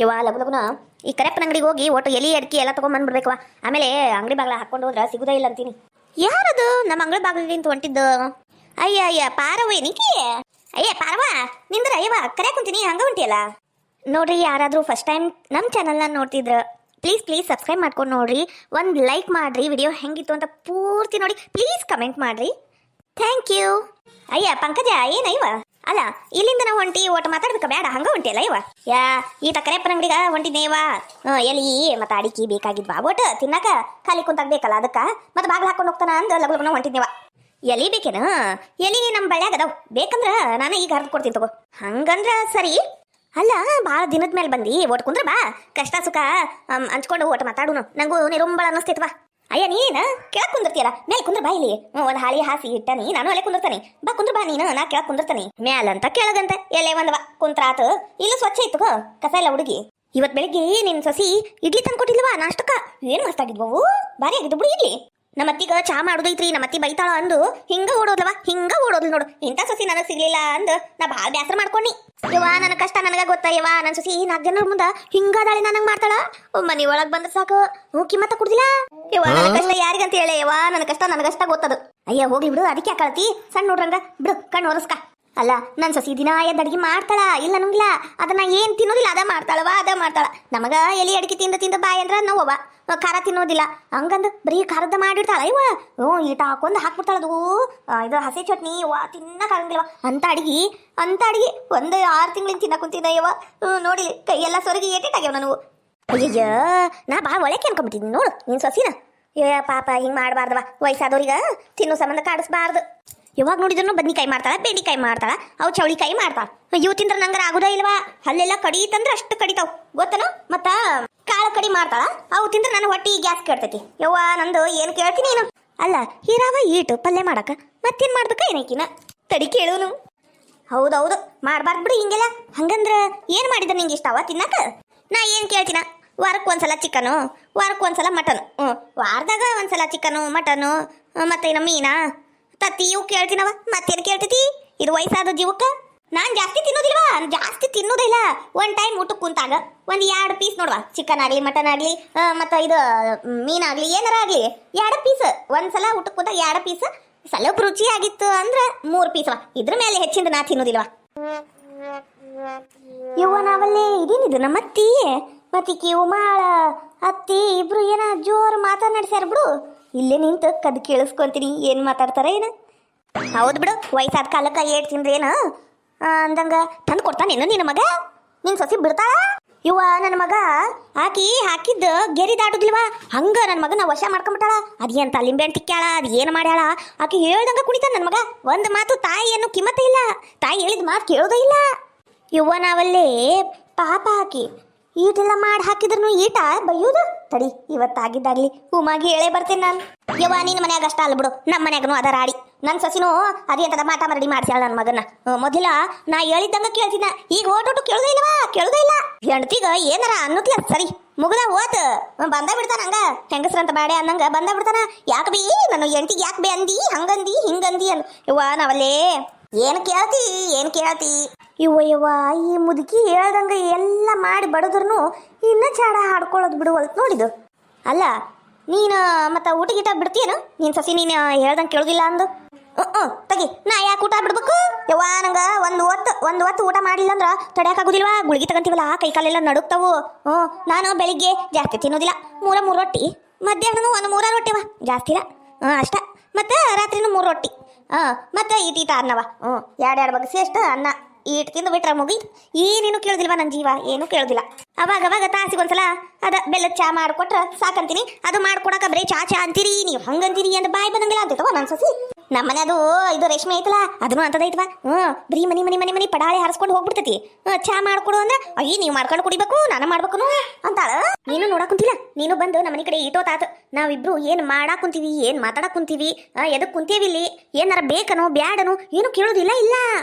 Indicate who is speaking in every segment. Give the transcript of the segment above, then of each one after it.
Speaker 1: ಇವ ಲಗು ಲಗುನ ಈ ಕರೆಪ್ಪನ ಅಂಗಡಿಗೆ ಹೋಗಿ ಒಟ್ಟು ಎಲಿ ಅಡಿಕೆ ಎಲ್ಲ ತಗೊಂಡ್ಬಂದ್ಬಿಡ್ಬೇಕವ. ಆಮೇಲೆ ಅಂಗಡಿ ಬಾಗ್ಲ ಹಾಕೊಂಡು ಹೋದ್ರ ಸಿಗುದೇ ಇಲ್ಲ ಅಂತೀನಿ. ಯಾರದು ನಮ್ಮ ಅಂಗಡಿ ಬಾಗಿಲಿಂತ ಹೊಂಟಿದ್ದು? ಅಯ್ಯ ಅಯ್ಯ ಪಾರವೇ ನಿಕ್ಕಿ. ಅಯ್ಯ ಪಾರವ ನಿಂದ್ರ ಅಯ್ಯವ ಕರೆ ಕುಂತೀನಿ ಹಂಗ ಹೊಂಟಿಯಲ್ಲ. ನೋಡ್ರಿ, ಯಾರಾದರೂ ಫಸ್ಟ್ ಟೈಮ್ ನಮ್ಮ ಚಾನಲ್ನ ನೋಡ್ತಿದ್ರ ಪ್ಲೀಸ್ ಸಬ್ಸ್ಕ್ರೈಬ್ ಮಾಡ್ಕೊಂಡು ನೋಡ್ರಿ. ಒಂದು ಲೈಕ್ ಮಾಡ್ರಿ. ವಿಡಿಯೋ ಹೆಂಗಿತ್ತು ಅಂತ ಪೂರ್ತಿ ನೋಡಿ. ಪ್ಲೀಸ್ ಕಮೆಂಟ್ ಮಾಡ್ರಿ. Thank you. ಅಯ್ಯ ಪಂಕಜ ಏನಯ್ಯವ? ಅಲ್ಲ ಇಲ್ಲಿಂದ ನಾವು ಹೊಂಟಿ ಒಟ್ಟು ಮಾತಾಡ್ಬೇಕ ಬೇಡ ಹಂಗ ಹೊಂಟಿಯಲ್ಲ ಇವ. ಯಾ ಈತ ಕರೆಪ್ಪನ ಅಂಗಡಿಗ ಹೊಂಟಿದ್ದೇವ. ಎಲ್ಲಿ ಮತ್ತೆ ಅಡಿಕೆ ಬೇಕಾಗಿದ್ವಾ ಒಟ್ಟು ತಿನ್ನಕ ಖಾಲಿ ಕುಂತಾಗ ಬೇಕಲ್ಲ ಅದಕ್ಕ ಮತ್ತೆ ಬಾಗ್ಲ ಹಾಕೊಂಡು ಹೋಗ್ತಾನ ಅಂದ ಲಗು ಲಗುನ ಹೊಂಟಿದ್ದೇವ. ಎಲಿ ಬೇಕೇನ? ಎಲಿ ನಮ್ಮ ಬಳ್ಯಾಗ ಅದಾವ. ಬೇಕಂದ್ರ ನಾನು ಈಗ ಹರಿದು ಕೊಡ್ತೀನಿ ತಗೋ. ಹಂಗಂದ್ರ ಸರಿ. ಅಲ್ಲ ಭಾಳ ದಿನದ ಮೇಲೆ ಬಂದು ಒಟ್ಟು ಕುಂದ್ರ ಬಾ, ಕಷ್ಟ ಸುಖ ಹಂಚ್ಕೊಂಡು ಒಟ್ಟು ಮಾತಾಡುನು. ನಂಗೂ ನಿರುಂಬಳ ಅನ್ನಿಸ್ತೈತವಾ. ಅಯ್ಯ ನೀನ ಕೆಳಕ್ ಕುಂದಿರ್ತೀಯಲ್ಲ, ಮೇಲೆ ಕುಂದ್ರ ಬಾ. ಇಲ್ಲಿ ಒಂದು ಹಾಳಿ ಹಾಸಿ ಇಟ್ಟನಿ, ನಾನು ಅಲ್ಲೇ ಕುಂದಿರ್ತಾನೆ. ಬಾ ಕುಂದ್ರ ಬಾ ನೀನು, ನಾ ಕೆಳಕ್ ಕುಂದಿರ್ತಾನೆ. ಮ್ಯಾಲಂತ ಕೆಳಗಂತ ಎಲ್ಲೇ ಒಂದವ ಕುಂತ್ರಾತ. ಇಲ್ಲೂ ಸ್ವಚ್ಛ ಇತ್ತು ಕಸ ಇಲ್ಲ ಹುಡುಗಿ. ಇವತ್ ಬೆಳಿಗ್ಗೆ ನಿನ್ ಸೊಸಿ ಇಡ್ಲಿ ತಂದು ಕೊಟ್ಟಿಲ್ವಾ ನಾಷ್ಟಕ್ಕ? ಏನ್ ಮಸ್ತ್ ಆಗಿದ್ವು, ಬಾರಿ ಆಗಿದ್ದು ಬಿಡು. ಇಡ್ಲಿ ನಮ್ಮ ಅತ್ತಿಗ ಚಾ ಮಾಡುದೈತ್ರಿ, ನಮ್ಮ ಅತ್ತಿ ಬೈತಾಳ ಅಂದು ಹಿಂಗ ಓಡೋದ್ಲವ. ಹಿಂಗ ಓಡೋದ್ಲು ನೋಡು. ಇಂಥ ಸೊಸಿ ನನಗ್ ಸಿಗ್ಲಿಲ್ಲ ಅಂದು ನಾ ಭಾಳ ಬ್ಯಾಸರ ಮಾಡ್ಕೊಂಡಿ. ಯವ್ವ ನನ್ನ ಕಷ್ಟ ನನಗ ಗೊತ್ತಾ ಯವ್ವ. ನನ್ನ ಸೊಸಿ 4 ಜನರ ಮುಂದ ಹಿಂಗಾದಾಳಿ ನನಗ್ ಮಾಡ್ತಾಳ. ಮನಿ ಒಳಗ್ ಬಂದ್ರೆ ಸಾಕು ಕಿಮ್ಮತ್ತ ಕುಡ್ದಿಲ್ಲ. ಯವ್ವ ನನ್ನ ಕಷ್ಟ ಯಾರಿಗಂತ ಹೇಳಿ ಯವ್ವ, ನನ್ನ ಕಷ್ಟ ನನಗಷ್ಟ ಗೊತ್ತದು. ಅಯ್ಯ ಹೋಗ್ಲಿ ಬಿಡು, ಅದಕ್ಕೆ ಯಾಕಳತಿ ಸಣ್ಣ ನೋಡ್ರಂಗ ಬಿಡು, ಕಣ್ಣು ಒರೆಸ್ಕ. ಅಲ್ಲ ನನ್ನ ಸೊಸಿ ದಿನ ಎದ್ದು ಅಡಿಗೆ ಮಾಡ್ತಾಳ ಇಲ್ಲ ನಂಗಿಲ್ಲ. ಅದನ್ನ ಏನ್ ತಿನ್ನೋದಿಲ್ಲ ಅದ ಮಾಡ್ತಾಳವ, ಅದ ಮಾಡ್ತಾಳ. ನಮಗ ಎಲಿ ಅಡಿಕೆ ತಿಂದ ಬಾಯಿ ಅಂದ್ರ ನೋವವ, ಖಾರ ತಿನ್ನೋದಿಲ್ಲ. ಹಂಗಂದು ಬರೀ ಖಾರದ ಮಾಡಿಡ್ತಾಳ ಇವ. ಈಟ ಹಾಕೊಂಡ್ ಹಾಕ್ಬಿಡ್ತಾಳದು ಇದು ಹಸಿ ಚಟ್ನಿ. ವಾ ತಿನ್ನಕ್ಕಾಗಂಗಿಲ್ಲವ ಅಂತ ಅಡಿಗೆ ಒಂದು 6 ತಿಂಗಳಿಂದ ತಿನ್ನ ಕುಂತಿದ್ದ ಇವ. ನೋಡಿ ಕೈ ಎಲ್ಲ ಸೊರಗಿ ಏಟೇಟಾಗ್ಯಾವ ನನವು. ಅಯ್ಯಯ್ಯ ನಾ ಭಾಳ ಒಳಕ್ಕೆ ಅನ್ಕೊಂಡ್ಬಿಟ್ಟಿದ್ದೀನಿ ನೋಡು ನಿನ್ ಸೊಸಿನ. ಪಾಪ ಹಿಂಗ್ ಮಾಡಬಾರ್ದವ. ವಯಸ್ಸಾದವ್ರಿಗ ತಿನ್ನೋ ಸಂಬಂಧ ಕಾಡಿಸ್ಬಾರ್ದು. ಯಾವಾಗ ನೋಡಿದ್ರು ಬದ್ನಿಕಾಯಿ ಮಾಡ್ತಾಳ, ಬೆಂಡಿಕಾಯಿ ಮಾಡ್ತಾಳ, ಅವು ಚೌಳಿಕಾಯಿ ಮಾಡ್ತಾಳ. ಇವು ತಿಂದ್ರೆ ನಂಗರ ಆಗುದ ಇಲ್ವಾ? ಅಲ್ಲೆಲ್ಲ ಕಡಿತಂದ್ರೆ ಅಷ್ಟು ಕಡಿತಾವ್ ಗೊತ್ತನ. ಮತ್ತ ಕಾಳು ಕಡಿ ಮಾಡ್ತಾಳ, ಅವು ತಿಂದ್ರೆ ನನ್ನ ಹೊಟ್ಟಿ ಗ್ಯಾಸ್ ಕೇಳ್ತೈತಿ. ಯವ್ವ ನಂದು ಏನು ಕೇಳ್ತೀನಿ ನೀನು? ಅಲ್ಲ ಹೀರಾವ ಈಟು ಪಲ್ಯ ಮಾಡಕ ಮತ್ತೇನ್ ಮಾಡ್ಬೇಕ ಏನಕಿನ ತಡಿ ಕೇಳುನು. ಹೌದೌದು ಮಾಡ್ಬಾರ್ದು ಬಿಡು ಹಿಂಗೆಲ್ಲ. ಹಂಗಂದ್ರ ಏನ್ ಮಾಡಿದ ನಿಂಗೆ ಇಷ್ಟವ ತಿನ್ನಾಕ? ನಾ ಏನ್ ಕೇಳ್ತೀನ, ವಾರಕ್ಕೆ ಒಂದ್ಸಲ ಚಿಕನು, ವಾರಕ್ಕೆ ಒಂದ್ಸಲ ಮಟನು. ವಾರದಾಗ ಒಂದ್ಸಲ ಚಿಕನು ಮಟನು ಮತ್ತೆ ಇನ್ನು ಮೀನಾ ತತ್ತಿ ಇವು ಕೇಳ್ತೀನವ. ಮತ್ತೇನು ಕೇಳ್ತೈತಿ? ಇದು ವಯಸ್ಸಾದ ಜೀವಕ್ಕ ನಾನು ಜಾಸ್ತಿ ತಿನ್ನೋದಿಲ್ವಾ, ಜಾಸ್ತಿ ತಿನ್ನೋದಿಲ್ಲ. ಒಂದು ಟೈಮ್ ಊಟಕ್ಕೆ ಕುಂತಾಗ ಒಂದು 2 ಪೀಸ್ ನೋಡುವ, ಚಿಕನ್ ಆಗಲಿ ಮಟನ್ ಆಗಲಿ ಮತ್ತು ಇದು ಮೀನಾಗಲಿ ಏನಾರ ಆಗಲಿ 2 ಪೀಸ್. ಒಂದ್ಸಲ ಊಟಕ್ಕೆ ಕುಂತಾಗ 2 ಪೀಸ್. ಸ್ವಲ್ಪ ರುಚಿ ಆಗಿತ್ತು ಅಂದ್ರೆ 3 ಪೀಸ್ವ. ಇದ್ರ ಮೇಲೆ ಹೆಚ್ಚಿಂದ ನಾ ತಿನ್ನೋದಿಲ್ವ. ಇವ ನಾವಲ್ಲೇ ಇದೇನಿದು ನಮ್ಮ ಅತ್ತಿ ಮತ್ತಿಕ್ಕಿ ಉಮಾಳ ಅತ್ತಿ ಇಬ್ರು ಏನ ಜೋರು ಮಾತನಾಡ್ಸ್ಯಾರ ಬಿಡು. ಇಲ್ಲೇ ನಿಂತು ಕದ್ ಕೇಳಿಸ್ಕೊಂತೀನಿ ಏನ್ ಮಾತಾಡ್ತಾರ ಏನ. ಹೌದು ಬಿಡು, ವಯಸ್ಸಾದ ಕಾಲಕ್ಕ ಏಟ್ ತಿಂದ್ರೆ ಏನು ಅಂದಂಗ ತಂದು ಕೊಡ್ತಾನೇನು ನಿನ್ನ ಮಗ? ನಿನ್ ಸೊಸಿ ಬಿಡ್ತಾಳ? ಇವ ನನ್ನ ಮಗ ಹಾಕಿದ್ದ ಗೆರಿ ದಾಟುದಿಲ್ವಾ ಹಂಗ ನನ್ನ ಮಗನ ವಶ ಮಾಡ್ಕೊಂಬಿಟ್ಟಾಳ. ಅದೇಂತ ಲಿಂಬೆ ಹಣ್ಣು ತಿಕ್ಕ್ಯಾಳ, ಅದು ಏನು ಮಾಡ್ಯಾಳ. ಆಕಿ ಹೇಳ್ದಂಗ ಕುಣಿತಾನ ನನ್ನ ಮಗ. ಒಂದು ಮಾತು ತಾಯಿಯನ್ನು ಕಿಮ್ಮತ್ತ ಇಲ್ಲ, ತಾಯಿ ಹೇಳಿದ ಮಾತು ಕೇಳೋದೇ ಇಲ್ಲ. ಇವ ನಾವಲ್ಲೇ ಪಾಪ ಹಾಕಿ ಈಟೆಲ್ಲ ಮಾಡಿ ಹಾಕಿದ್ರು ಈಟ ಬೈಯೋದು. ತಡಿ ಇವತ್ತಾಗಿದ್ದಾಗ್ಲಿ ಉಮಾಗಿ ಹೇಳೇ ಬರ್ತೇನೆ ನಾನು. ಯವ್ವ ನಿನ್ನ ಮನ್ಯಾಗ ಅಷ್ಟ ಅಲ್ಲ ಬಿಡು, ನಮ್ಮ ಮನ್ಯಾಗನು ಅದರ ಆಡಿ. ನನ್ನ ಸೊಸಿನೂ ಅದೇಂತದ ಮಾಟ ಮರಡಿ ಮಾಡ್ಸ್ಯಾಳ ನನ್ನ ಮಗನ. ಮೊದಲ ನಾ ಹೇಳಿದ್ದಂಗ ಕೇಳ್ತಿದ್ದ, ಈಗ ಓಟೋಟು ಕೇಳೋದೇ ಇಲ್ಲ. ಹೆಂಡತಿಗ ಏನಾರ ಅನ್ನತ್ಲ ಸರಿ ಮುಗ್ದ ಓತ್ ಬಂದ ಬಿಡ್ತಾನ. ಹಂಗ ಹೆಂಗಸ್ರಂತ ಬಾಡೆ ಅನ್ನಂಗ ಬಂದ ಬಿಡ್ತಾನ. ಯಾಕೆ ಬೀ ನನ್ನ ಹೆಂಡತಿಗೆ ಯಾಕೆ ಬೇ ಅಂದಿ, ಹಂಗಂದಿ ಹಿಂಗಂದಿ ಅನ್. ಯವ್ವ ನಾವಲ್ಲೇ ಏನು ಕೇಳ್ತಿ ಯವ್ವ ಈ ಮುದುಕಿ ಹೇಳ್ದಂಗ ಎಲ್ಲ ಮಾಡಿ ಬಡದ್ರೂ ಇನ್ನ ಚಾಡ ಹಾಡ್ಕೊಳ್ಳೋದು ಬಿಡುವಲ್ತು ನೋಡಿದು. ಅಲ್ಲ ನೀನು ಮತ್ತೆ ಊಟ ಗೀಟ ಬಿಡ್ತೀಯೇನು? ನೀನು ಸಸಿ ನೀನು ಹೇಳ್ದಂಗೆ ಕೇಳೋದಿಲ್ಲ ಅಂದು. ತಗಿ ನಾ ಯಾಕೆ ಊಟ ಬಿಡ್ಬೇಕು ಯವ್ವ? ನಂಗೆ ಒಂದು ಹೊತ್ತು ಊಟ ಮಾಡಿಲ್ಲ ಅಂದ್ರೆ ತಡೆಯೋಕ್ಕಾಗೋದಿಲ್ವಾ? ಗುಳಿಗೆ ತಗೊಂತೀವಲ್ಲ ಕೈ ಕಾಲೆಲ್ಲ ನಡುಕ್ತಾವು. ನಾನು ಬೆಳಿಗ್ಗೆ ಜಾಸ್ತಿ ತಿನ್ನೋದಿಲ್ಲ, 3 ರೊಟ್ಟಿ. ಮಧ್ಯಾಹ್ನನೂ ಒಂದು 3 ರೊಟ್ಟಿವ, ಜಾಸ್ತಿಲ್ಲ ಅಷ್ಟ. ಮತ್ತು ರಾತ್ರಿನೂ 3 ರೊಟ್ಟಿ. ಮತ್ತು ಈಟ ಅನ್ನವ 2 ಬಗ್ಸಿ ಅಷ್ಟು ಅನ್ನ ಈಟ್ ತಿಂದು ಬಿಟ್ರೆ ಮುಗಿ. ಏನೇನು ಕೇಳೋದಿಲ್ವ ನನ್ನ ಜೀವ, ಏನೂ ಕೇಳೋದಿಲ್ಲ. ಅವಾಗ ತಾಸಿಗೊಂದ್ಸಲ ಅದ ಬೆಲ್ಲದ ಚಾ ಮಾಡಿಕೊಟ್ರೆ ಸಾಕಂತೀನಿ. ಅದು ಮಾಡ್ಕೊಡಕ ಬರೀ ಚಾ ಅಂತೀರಿ ನೀವು, ಹಂಗಂತೀರಿ ಅಂತ ಬಾಯಿ ಬಂದಂಗಿಲ್ಲ ಅಂತೈತವ ನನ್ನ ಸಸಿ. ನಮ್ಮನೆ ಅದು ಇದು ರೇಷ್ಮೆ ಐತಲ್ಲ ಅದನ್ನು ಅಂತದೈತವ. ಬರೀ ಮನಿ ಪಡಾಳೆ ಹಾರಿಸ್ಕೊಂಡು ಹೋಗ್ಬಿಡ್ತೈತಿ. ಚಾ ಮಾಡ್ಕೊಡು ಅಂದ್ರೆ ಅಯ್ಯ ನೀವು ಮಾಡ್ಕೊಂಡು ಕುಡಿಬೇಕು, ನಾನು ಮಾಡ್ಬೇಕು ಅಂತಾಳ. ನೀನು ನೋಡಕ್ ಕುಂತಿಲ್ಲ, ನೀನು ಬಂದು ನಮ್ಮ ಮನೆ ಕಡೆ ಇಟ್ಟೋತಾತ. ನಾವಿಬ್ರು ಏನು ಮಾಡಾಕ್ ಕುಂತೀವಿ, ಏನು ಮಾತಾಡಕ್ ಕುಂತೀವಿ, ಎದಕ್ ಕುಂತೇವಿ ಇಲ್ಲಿ, ಏನಾರ ಬೇಕನೋ ಬ್ಯಾಡನೋ ಏನು ಕೇಳೋದಿಲ್ಲ. ಇಲ್ಲ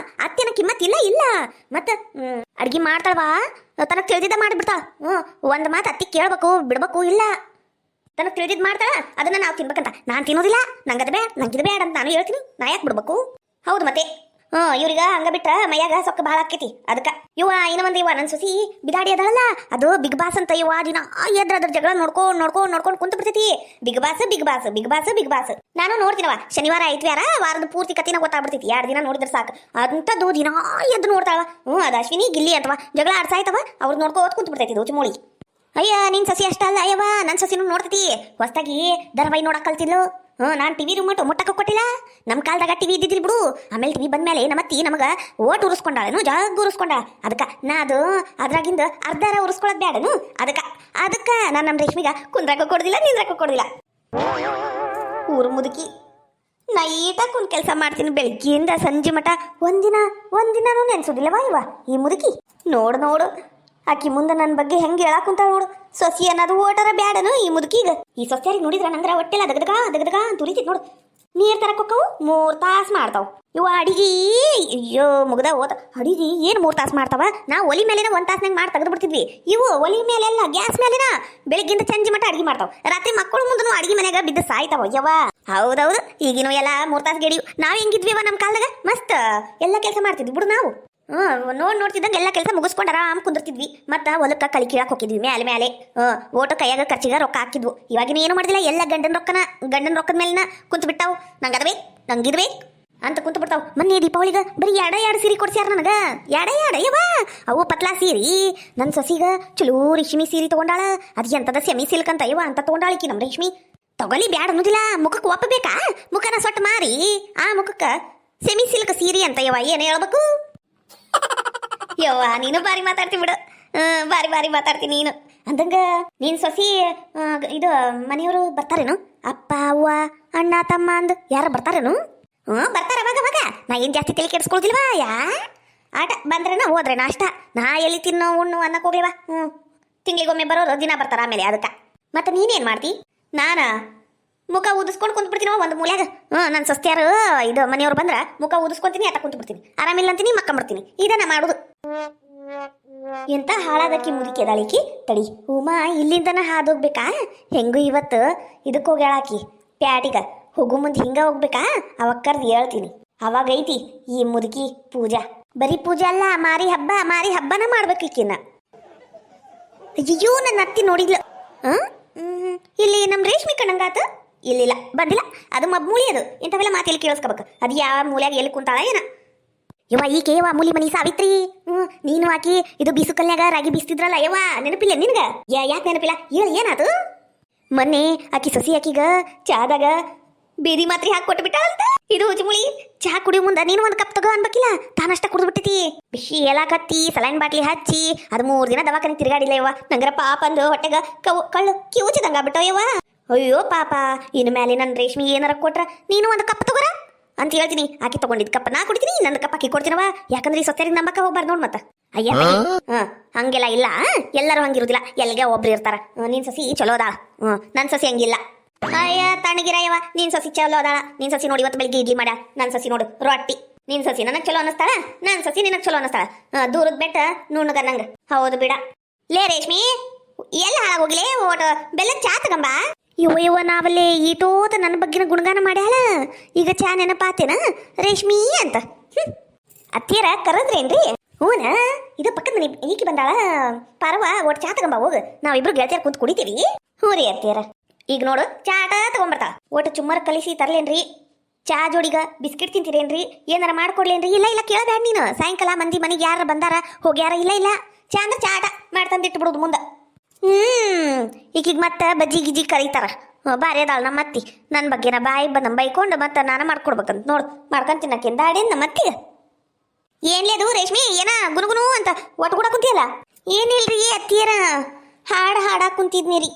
Speaker 1: ಅತ್ತೆನ ಕಿಮ್ಮತ್ತಿಲ್ಲ ಇಲ್ಲ. ಮತ್ತೆ ಅಡ್ಗೆ ಮಾಡ್ತಾಳವಾ ತನಗೆ ತಿಳಿದಿದ್ದ ಮಾಡಿಬಿಡ್ತಾಳ. ಒಂದು ಮಾತು ಅತ್ತಿ ಕೇಳ್ಬೇಕು ಬಿಡ್ಬೇಕು ಇಲ್ಲ. ತನಗೆ ತಿಳಿದಿದ್ದು ಮಾಡ್ತಾಳ ಅದನ್ನ ನಾವು ತಿನ್ಬೇಕಂತ ನಾನು ತಿನ್ನೋದಿಲ್ಲ. ನಂಗದು ಬೇಡ ನಂಗಿದು ಬೇಡ ಅಂತ ನಾನು ಹೇಳ್ತೀನಿ. ನಾ ಯಾಕೆ ಬಿಡ್ಬೇಕು? ಹೌದು ಮತ್ತೆ ಇವ್ರಿಗ ಹಂಗ ಬಿಟ್ರ ಮೈಯಾಗ ಸೊಕ್ಕ ಭಾಳ ಆಕೈತಿ ಅದಕ್ಕ ಇನ್ನೊಂದ್ ನನ್ ಸೊಸಿ ಬಿದಾಡಿ ಅದಳಲ್ಲ ಅದು ಬಿಗ್ ಬಾಸ್ ಅಂತ ದಿನ ಎದ್ರ ಅದ್ರ ಜಗಳ ನೋಡ್ಕೊಂಡ್ ಕುಂತ ಬಿಡ್ತೈತಿ Bigg Boss Bigg Boss Bigg Boss Bigg Boss ನಾನು ನೋಡ್ತೀನವ ಶನಿವಾರ ಐತ್ವಾರ ವಾರದ ಪೂರ್ತಿ ಕತಿನ ಗೊತ್ತಾಗ್ಬಿಡ್ತೈತಿ 2 ದಿನ ನೋಡಿದ್ರೆ ಸಾಕು ಅಂತದ್ದು ದಿನ ಎದ್ದು ನೋಡ್ತಾಳ ಅದು ಅಶ್ವಿನಿ ಗಿಲ್ಲಿ ಅಂತವ ಜಗಳ ಆಡ್ಸಾಯ್ತವ ಅವ್ರು ನೋಡ್ಕೋತ್ ಕುಂತ ಬಿಡ್ತೈತಿ ಉಚ್ಚಮೂಳಿ ಅಯ್ಯ ನಿನ್ ಸಸಿ ಅಷ್ಟ ಅಲ್ಲ ಅಯ್ಯವ ನನ್ ಸಸಿನೂ ನೋಡ್ತೈತಿ ಹೊಸ್ದಾಗಿ ಧಾರಾವಾಹಿ ನೋಡಕ್ ಕಲ್ತಿದ್ಲು ನಾನ್ ಟಿವಿ ರಿಮೋಟ್ ಮುಟ್ಟಕ್ಕೆ ಕೊಟ್ಟಿಲ್ಲ ನಮ್ ಕಾಲದಾಗ ಟಿವಿ ಇದ್ದಿದ್ದಿಲ್ ಬಿಡು ಆಮೇಲೆ ಟಿವಿ ಬಂದ್ಮೇಲೆ ನಮ್ಮತ್ತಿ ನಮಗ ಓಟ್ ಉರ್ಸ್ಕೊಂಡಾಳನು ಜಗ್ ಉರ್ಸ್ಕೊಂಡಾಳ ಅದಕ್ಕ ನಾ ಅದು ಅದ್ರಾಗಿಂದ ಅರ್ಧಾರ ಉರ್ಸ್ಕೊಳದ್ ಬ್ಯಾಡನು ಅದಕ್ಕ ನಾನು ನಮ್ಮ ರೇಷ್ಮಿಗ ಕುಂದ್ರಕ್ಕ ಕೊಡುದಿಲ್ಲ ನಿಂದ್ರಕ್ಕ ಕೊಡುದಿಲ್ಲ ಊರು ಮುದುಕಿ ನಾ ಈಟಾಗ ಕುಂದ್ ಕೆಲಸ ಮಾಡ್ತೀನಿ ಬೆಳಗ್ಗೆಯಿಂದ ಸಂಜೆ ಮಠ ಒಂದಿನಾನು ನೆನ್ಸೋದಿಲ್ಲವಾ ಇವ ಈ ಮುದುಕಿ ನೋಡು ಆಕಿ ಮುಂದೆ ನನ್ನ ಬಗ್ಗೆ ಹೆಂಗೆ ಹೇಳಾಕ್ ಕುಂತಾಳ ನೋಡು ಸೊಸಿ ಅನ್ನೋದು ಓಟರ ಬ್ಯಾಡನು ಈ ಮುದುಕೀಗ ಈ ಸೊಸ್ಯಾರಿಗೆ ನೋಡಿದ್ರ ನಂದ್ರ ಹೊಟ್ಟೆಲ್ಲ ದಗದಗ ತುರಿತಿದ್ ನೋಡು ನೀರ್ ತರಕೊಕ್ಕವು 3 ತಾಸು ಮಾಡ್ತಾವ ಇವ ಅಡಿಗೆ ಅಯ್ಯೋ ಮುಗ್ದ ಹೋತ ಅಡಿಗೆ ಏನು 3 ತಾಸು ಮಾಡ್ತಾವ ನಾ ಒಲಿ ಮೇಲಿನ 1 ತಾಸ್ನಾಗ ಮಾಡಿ ತೆಗೆದು ಬಿಡ್ತಿದ್ವಿ ಇವು ಒಲಿ ಮೇಲೆಲ್ಲ ಗ್ಯಾಸ್ ಮೇಲಿನ ಬೆಳಗ್ಗಿಂದ ಸಂಜೆ ಮಟ್ಟ ಅಡಿಗೆ ಮಾಡ್ತಾವ ರಾತ್ರಿ ಮಕ್ಕಳು ಮುಂದನು ಅಡಿಗೆ ಮನೆಯಾಗ ಬಿದ್ದು ಸಾಯ್ತಾವ ಯವ್ವ ಹೌದೌದು ಈಗಿನ ಎಲ್ಲ 3 ತಾಸು ಗೆಡಿಯು ನಾವ್ ಹೆಂಗಿದ್ವಿವ ನಮ್ಮ ಕಾಲದಾಗ ಮಸ್ತ್ ಎಲ್ಲ ಕೆಲಸ ಮಾಡ್ತಿದ್ವಿ ಬಿಡು ನಾವು ನೋಡ್ತಿದ್ದಂಗೆ ಎಲ್ಲ ಕೆಲಸ ಮುಗಿಸ್ಕೊಂಡು ಆರಾಮ್ ಕುಂದಿರ್ತಿದ್ವಿ ಮತ್ತ ಹೊಲಕ್ಕ ಕಳಿ ಕೀಳಕ್ ಹೋಗಿದ್ವಿ ಮೇಲೆ ಓಟು ಕೈಯಾಗ ಖರ್ಚಿಗೆ ರೊಕ್ಕ ಹಾಕಿದ್ವು ಇವಾಗಿನ ಏನು ಮಾಡಿದಿಲ್ಲ ಎಲ್ಲ ಗಂಡನ ರೊಕ್ಕದ ಮೇಲಿನ ಕುಂತು ಬಿಟ್ಟಾವು ನಂಗಿದ್ಬೇಕು ಅಂತ ಕುಂತು ಬಿಡ್ತಾವ್ ಮೊನ್ನೆ ದೀಪಾವಳಿಗ ಬರೀ ಎರಡು ಸೀರೆ ಕೊಡ್ಸ್ಯಾರ ನನಗ ಯವ ಅವು ಪತ್ಲಾ ಸೀರಿ ನನ್ನ ಸೊಸಿಗ ಚಲೋ ರೇಷ್ಮಿ ಸೀರೆ ತಗೊಂಡಾಳ ಅದ್ ಎಂತದ ಸೆಮಿ ಸಿಲ್ಕ್ ಅಂತ ಯವ ಅಂತ ತಗೊಂಡಾಳಿಕಿ ನಮ್ ರೇಷ್ಮಿ ತಗೊಲಿ ಬ್ಯಾಡ ಅನ್ನೋದಿಲ್ಲ ಮುಖಕ್ಕೆ ಒಪ್ಪಬೇಕಾ ಮುಖನ ಸೊಟ್ಟ ಮಾರಿ ಆ ಮುಖಕ್ಕ ಸೆಮಿ ಸಿಲ್ಕ್ ಸೀರೆ ಅಂತ ಯವ ಏನ್ ಹೇಳ್ಬೇಕು ಯವ್ವ ನೀನು ಬಾರಿ ಮಾತಾಡ್ತಿ ಬಿಡು ಬಾರಿ ಮಾತಾಡ್ತೀನಿ ನೀನು ಅಂದಂಗ ನೀನ್ ಸೊಸಿ ಇದು ಮನೆಯವರು ಬರ್ತಾರೇನು ಅಪ್ಪ ಅವ್ವ ಅಣ್ಣ ತಮ್ಮ ಅಂದ್ ಯಾರ ಬರ್ತಾರೇನು ಬರ್ತಾರ ಅವಾಗ ನಾ ಏನ್ ಜಾಸ್ತಿ ತಲೆ ಕೆಡ್ಸ್ಕೊಳ್ತಿಲ್ವಾ ಆಟ ಬಂದ್ರೇನ ಹೋದ್ರೇನ ಅಷ್ಟ ನಾ ಎಲ್ಲಿ ತಿನ್ನೋ ಉಣ್ಣು ಅನ್ನಕ್ ಹೋಗ್ಲಿವಾ ತಿಂಗಳಿಗೊಮ್ಮೆ ಬರೋರು ದಿನ ಬರ್ತಾರ ಆಮೇಲೆ ಅದಕ್ಕ ಮತ್ತೆ ನೀನೇನ್ ಮಾಡ್ತಿ ನಾನ ಮುಖ ಊದಿಸ್ಕೊಂಡು ಕುಂತ್ ಬಿಡ್ತೀನಿ ಒಂದು ಮೂಲ್ಯಾಗ ನನ್ನ ಸಸ್ತ್ಯಾರು ಇದು ಮನೆಯವ್ರು ಬಂದ್ರ ಮುಖ ಊದಿಸ್ಕೊಂತೀನಿ ಆಟ ಕುಂತು ಬಿಡ್ತೀನಿ ಆರಾಮಿಲ್ಲ ಅಂತೀನಿ ಮಕ್ಕಂಬಿಡ್ತೀನಿ ಇದನ್ನ ಮಾಡುದು ಎಂತ ಹಾಳಾದಕ್ಕಿ ಮುದುಕಿ ಅದಾಳಿಕಿ ತಡಿ ಉಮಾ ಇಲ್ಲಿಂದನ ಹಾದೋಗ್ಬೇಕಾ ಹೆಂಗು ಇವತ್ತು ಇದಕ್ಕೆ ಹೋಗ್ಯಾಳಾಕಿ ಪ್ಯಾಟಿಗ ಹೋಗು ಮುಂದೆ ಹಿಂಗ ಹೋಗ್ಬೇಕಾ ಅವಾಗ ಕರ್ದು ಹೇಳ್ತೀನಿ ಅವಾಗ ಐತಿ ಈ ಮುದುಕಿ ಪೂಜಾ ಬರೀ ಪೂಜಾ ಅಲ್ಲ ಮಾರಿ ಹಬ್ಬನ ಮಾಡ್ಬೇಕಿಕ್ಕಿನ್ನ ಅಯ್ಯೋ ನನ್ನ ಅತ್ತಿ ನೋಡಿದ್ಲ ಇಲ್ಲಿ ನಮ್ ರೇಷ್ಮಿ ಕಣ್ಣಂಗಾತ ಇಲ್ಲಿಲ್ಲ ಬಂದಿಲ್ಲ ಅದು ಮಬ್ಬೂಳಿ ಅದು ಇಂಥವೆಲ್ಲ ಮಾತೆಲ್ಲಿ ಕೇಳಿಸ್ಕೋಬೇಕು ಅದು ಯಾವ ಮೂಲ್ಯಾಗ ಎಲ್ಲಿ ಕುಂತಾಳ ಏನ ಈಕೆ ಮೂಲಿ ಮನಿ ಸಾವಿತ್ರಿ ನೀನು ಆಕಿ ಇದು ಬೀಸು ಕಲ್ಯಾಗ ರಾಗಿ ಬೀಸ್ತಿದ್ರಲ್ಲ ಯವ್ವ ನೆನಪಿಲ್ಲ ನಿನ್ಗ ಯಾಕೆ ನೆನಪಿಲ್ಲ ಏನಾತು ಮೊನ್ನೆ ಆಕಿ ಸೊಸಿ ಆಕಿಗ ಚಾದಾಗ ಬೇದಿ ಮಾತ್ರಿ ಹಾಕಿ ಕೊಟ್ಟು ಅಂತ ಇದು ಹುಚ್ಚುಮುಳಿ ಚಹಾ ಕುಡಿಯೋ ಮುಂದ ನೀನು ಒಂದು ಕಪ್ ತಗೋ ಅನ್ಬೇಕಿಲ್ಲ ತಾನಷ್ಟ ಕುಡಿದು ಬಿಟ್ಟಿತಿ ಬಿಸಿ ಎಲ್ಲ ಕತ್ತಿ ಸಲೈನ್ ಬಾಟ್ಲಿ ಹಚ್ಚಿ ಅದು 3 ದಿನ ದವಾಖಾನೆ ತಿರುಗಾಡಿಲ್ಲ ಯವ್ವ ನಂಗರ ಪಾಪ ಅಂದು ಹೊಟ್ಟೆಗ ಕಳ್ಳು ಕಿವುಚಿದಂಗ ಬಿಟ್ಟವ ಅಯ್ಯೋ ಪಾಪ ಇನ್ನು ಮೇಲೆ ನನ್ನ ರೇಷ್ಮಿ ಏನಾರ ಕೊಟ್ರ ನೀನು ಒಂದು ಕಪ್ ತಗೋರ ಅಂತ ಹೇಳ್ತೀನಿ ಆಕಿ ತಗೊಂಡಿದ್ ಕಪ್ ನಾ ಕುಡಿತೀನಿ ನನ್ನ ಕಪ್ ಆಕಿ ಕೊಡ್ತೀನವ ಯಾಕಂದ್ರೆ ಈ ಸೊಸೆರಿಗೆ ನಂಬಕ್ಕ ಹೋಗ್ಬಾರ್ದು ನೋಡ್ ಮತ್ತ ಅಯ್ಯ ಹಂಗೆಲ್ಲ ಇಲ್ಲ ಎಲ್ಲರೂ ಹಂಗಿರುದಿಲ್ಲ ಎಲ್ಲಿಗೆ ಒಬ್ರು ಇರ್ತಾರ ನಿನ್ ಸಸಿ ಚಲೋ ಅದಾಳ ನನ್ ಸಸಿ ಹಂಗಿಲ್ಲ ಅಯ್ಯ ತಣ್ಣಗಿರಯ್ಯವ ನೀನ್ ಸಸಿ ಚಲೋ ಅದಾಳ ನಿನ್ ಸಸಿ ನೋಡಿ ಇವತ್ತು ಬೆಳಿಗ್ಗೆ ಇಡ್ಲಿ ಮಾಡ ನನ್ ಸಸಿ ನೋಡು ರೊಟ್ಟಿ ನಿನ್ ಸಸಿ ನನಗ್ ಚಲೋ ಅನ್ನಿಸ್ತಾಳ ನನ್ ಸಸಿ ನಿನಗ್ ಚಲೋ ಅನ್ನಿಸ್ತಾಳ ದೂರದ ಬೆಟ್ಟ ನುಣ್ಣಗ ನಂಗ ಹೌದು ಬಿಡ ಲೇ ರೇಷ್ಮಿ ಎಲ್ಲ ಹಾಳಾಗೋಗಿಲೇ ಓಟ ಬೆಲ್ಲ ಚಾ ತಗಂಬ ಇವ ನಾವಲ್ಲೇ ಈಟೋತ ನನ್ನ ಬಗ್ಗಿನ ಗುಣಗಾನ ಮಾಡ್ಯಾಳ ಈಗ ಚಾ ನೆನಪಾತೇನ ರೇಷ್ಮಿ ಅಂತ ಅತ್ತಿಯರ ಕರದ್ರೇನ್ರಿ ಹೂನ ಇದು ಪಕ್ಕದ ಮನೆ ಈಕಿ ಬಂದಾಳ ಪಾರವ ಒಟ್ಟು ಚಾ ತಗೊಂಬ ಹೋಗು ನಾವಿಬ್ರು ಗೆಳತಿಯರ್ ಕುಂತ್ ಕುಡಿತೀವಿ ಹ್ಞೂ ರೀ ಅತ್ತಿಯರ ಈಗ ನೋಡು ಚಾಟ ತಗೊಂಬರ್ತಾಳ ಒಟ್ಟು ಚುಮ್ಮರ್ ಕಲಿಸಿ ತರ್ಲೇನ್ರಿ ಚಾ ಜೋಡಿಗ ಬಿಸ್ಕಿಟ್ ತಿಂತೀರೇನ್ರಿ ಏನಾರ ಮಾಡ್ಕೊಡ್ಲೇನ್ರಿ ಇಲ್ಲ ಕೇಳಬೇಡ ನೀನು ಸಾಯಂಕಾಲ ಮಂದಿ ಮನೆಗೆ ಯಾರ ಬಂದಾರ ಹೋಗ್ಯಾರ ಇಲ್ಲ ಚಾ ಅಂದ್ರೆ ಚಾಟ ಮಾಡ್ತಂದಿಟ್ಟು ಬಿಡುದು ಮುಂದೆ ಈಗೀಗ ಮತ್ತೆ ಬಜ್ಜಿ ಗಿಜ್ಜಿ ಕರೀತಾರ ಬಾರಿ ಅದಾಳ ನಮ್ಮ ಅತ್ತಿ ನನ್ನ ಬಗ್ಗೆನ ಬಾಯಿ ಬೈಕೊಂಡು ಮತ್ತೆ ನಾನು ಮಾಡ್ಕೊಡ್ಬೇಕಂತ ನೋಡು ಮಾಡ್ಕೊಂಡ್ ತಿನ್ನಕ್ಕಿಂದ ಅಡೇನ್ ನಮ್ಮ ಅತ್ತಿಗ ಏನ್ಲೇದು ರೇಷ್ಮಿ ಏನ ಗುನುಗುನು ಅಂತ ಒಟ್ಟು ಕೂಡ ಕುಂತಿಯಲ್ಲ ಏನಿಲ್ರಿ ಅತ್ತಿಯರ ಹಾಡಾಕ್ ಕುಂತಿದ್ನಿರಿ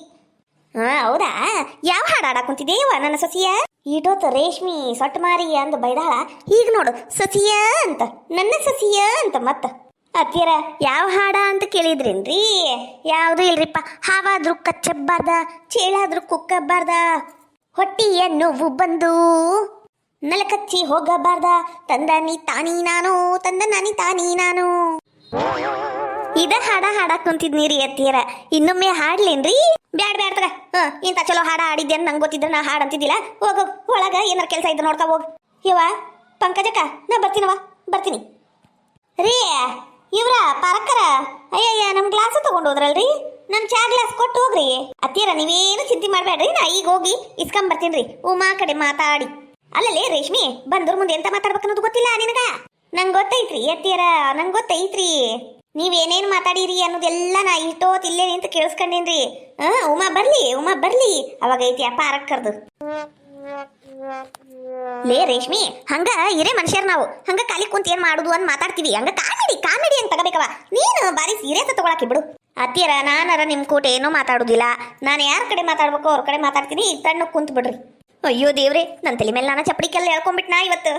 Speaker 1: ಹೌದಾ ಯಾವ ಹಾಡಾಡಕ್ ಕುಂತಿದ್ದೇವ ನನ್ನ ಸಸಿಯ ಈಟೋತ್ ರೇಷ್ಮಿ ಸೊಟ್ಟ ಮಾರಿ ಅಂದ ಬೈದಾಳ ಈಗ ನೋಡು ಸಸಿಯ ಅಂತ ನನ್ನ ಸಸಿಯ ಅಂತ ಮತ್ತ ಅತ್ತಿಯರ ಯಾವ ಹಾಡ ಅಂತ ಕೇಳಿದ್ರೇನ್ರಿ ಯಾವ್ದು ಇಲ್ರಿಪ್ಪ ಹಾವಾದ್ರೂ ಕಚ್ಚಬ್ಬಾರ್ದ ಚೇಳಾದ್ರೂ ಕುಕ್ಕಬ್ಬಾರ್ದ ಹೊಟ್ಟಿಯ ನೋವು ಬಂದು ನಲಕಚ್ಚಿ ಹೋಗಬಾರ್ದ ತಂದನಿ ತಾನಿ ನಾನು ಇದ ಹಾಡಕ್ ಕುಂತಿದ್ನಿರಿ ಅತ್ತಿಯರ ಇನ್ನೊಮ್ಮೆ ಹಾಡ್ಲೇನ್ರಿ ಬ್ಯಾಡ ತಗ ಇಂತ ಚಲೋ ಹಾಡ ಆಡಿದ್ದೆ ಅಂತ ನಂಗೆ ಗೊತ್ತಿದ್ರೆ ನಾ ಹಾಡ್ ಅಂತಿದ್ದಿಲ್ಲ ಹೋಗು ಒಳಗ ಏನಾರ ಕೆಲಸ ಇದ್ದ ನೋಡ್ಕಾ ಹೋಗ್ ಯವ್ವ ಪಂಕಜಕ್ಕ ನಾ ಬರ್ತೀನವ ಬರ್ತೀನಿ ರೀ. ಇವ್ರ ಪಾರಕ್ಕರ, ಅಯ್ಯಯ್ಯ ನಮ್ ಗ್ಲಾಸ್ ತಗೊಂಡು ಹೋದ್ರಲ್ರಿ, ನಮ್ ಚಾ ಗ್ಲಾಸ್ ಕೊಟ್ಟು ಹೋಗ್ರಿ. ಅತ್ತಿಯರ ನೀವೇನು ಚಿಂತೆ ಮಾಡ್ಬೇಡ್ರಿ, ನಾ ಈಗ ಹೋಗಿ ಇಸ್ಕೊಂಡ್ ಬರ್ತೀನ್ರಿ ಉಮಾ ಕಡೆ ಮಾತಾಡಿ. ಅಲ್ಲಲ್ಲಿ ರೇಷ್ಮಿ, ಬಂದ್ರ ಮುಂದೆ ಎಂತ ಮಾತಾಡ್ಬೇಕನ್ನೋದು ಗೊತ್ತಿಲ್ಲ ನಿನಗ? ನಂಗೆ ಗೊತ್ತೈತ್ರಿ ಅತ್ತಿಯರ, ನಂಗೆ ಗೊತ್ತೈತ್ರಿ ನೀವೇನೇನು ಮಾತಾಡಿರಿ ಅನ್ನೋದೆಲ್ಲ ನಾ ಇಷ್ಟೋತ್ ಇಲ್ಲೇ ನಿಂತ ಕೇಳಿಸ್ಕೊಂಡೇನ್ರಿ. ಉಮಾ ಬರ್ಲಿ ಅವಾಗ ಐತಿ ಅಪ್ಪ ಅರಕ್ಕರ್ದು. ಲೇ ರೇಷ್ಮಿ, ಹಂಗ ಇರೇ ಮನುಷ್ಯರ್ ನಾವು, ಹಂಗ ಖಾಲಿ ಕುಂತ ಏನ್ ಮಾಡುದು ಅಂತ ಮಾತಾಡ್ತೀವಿ, ಹಂಗ ಕಾಮಿಡಿ ಅಂತ ತಗೋಬೇಕವ. ನೀನು ಬಾರಿ ಸೀರಿಯಸ್ ತಗೊಳಕಿ ಬಿಡು. ಅತ್ತಿಯರ ನಾನರ ನಿಮ್ ಕೂಟ ಏನೋ ಮಾತಾಡುದಿಲ್ಲ, ನಾನು ಯಾರ ಕಡೆ ಮಾತಾಡ್ಬೇಕು ಅವ್ರ ಕಡೆ ಮಾತಾಡ್ತೀನಿ, ತಣ್ಣ ಕುಂತ್ ಬಿಡ್ರಿ. ಅಯ್ಯೋ ದೇವ್ರೆ, ನನ್ನ ತಲೆ ಮೇಲೆ ನಾನು ಚಪ್ಪಡಿಕೆಲ್ಲ ಹೇಳ್ಕೊಂಡ್ಬಿಟ್ನಾ ಇವತ್ತು.